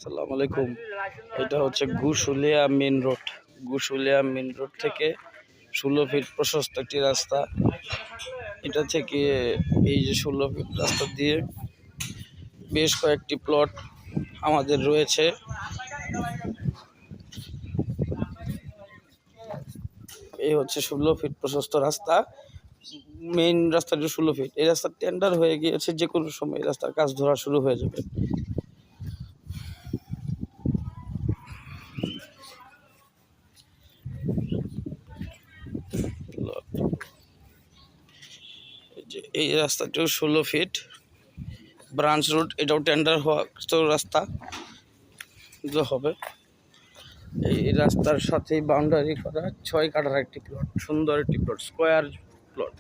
আসসালামু আলাইকুম। এটা হচ্ছে গুশুলিয়া মেন রোড থেকে 16 ফিট প্রশস্ত একটি রাস্তা। এটা থেকে এই যে 16 ফিট রাস্তা দিয়ে বেশ কয়েকটি প্লট আমাদের রয়েছে। এই হচ্ছে 16 ফিট প্রশস্ত রাস্তা। মেইন রাস্তাটি 16 ফিট। এই রাস্তার টেন্ডার হয়ে গিয়েছে, যে কোনো সময় রাস্তার কাজ ধরা শুরু হয়ে যাবে। এই রাস্তাটিও 16 ফিট ব্রাঞ্চ রোড, এটাও টেন্ডার হওয়া রাস্তা হবে। এই রাস্তার সাথেই বাউন্ডারি করা 6 কাঠার একটি প্লট, সুন্দর একটি plot, square plot.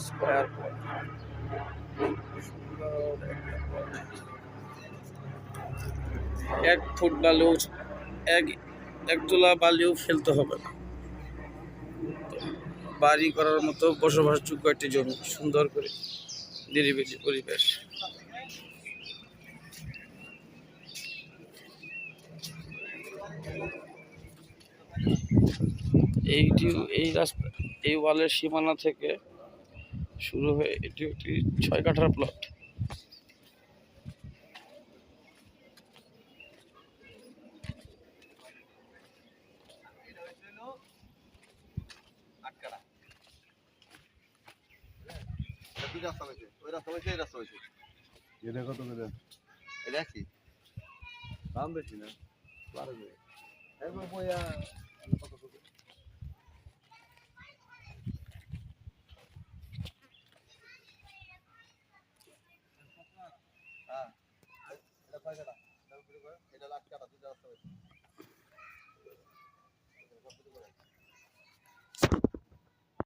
Square 1 foot বালিও এক তোলা বালিও ফেলতে হবে না। বাড়ি করার মতো বসবাসযোগ্য একটি জমি, সুন্দর করে নিরিবিলি পরিবেশ। এই রাস্তা, এই ওয়ালের সীমানা থেকে শুরু হয়ে এটি একটি 6 কাঠার প্লট। এটা কত করে? এটা কি দাম বেশি না, পারবে একবার বইয়া কত করে? হ্যাঁ, এটা কয় টাকা? এটা লাখ টাকা, 2 রাস্তা হয়েছে।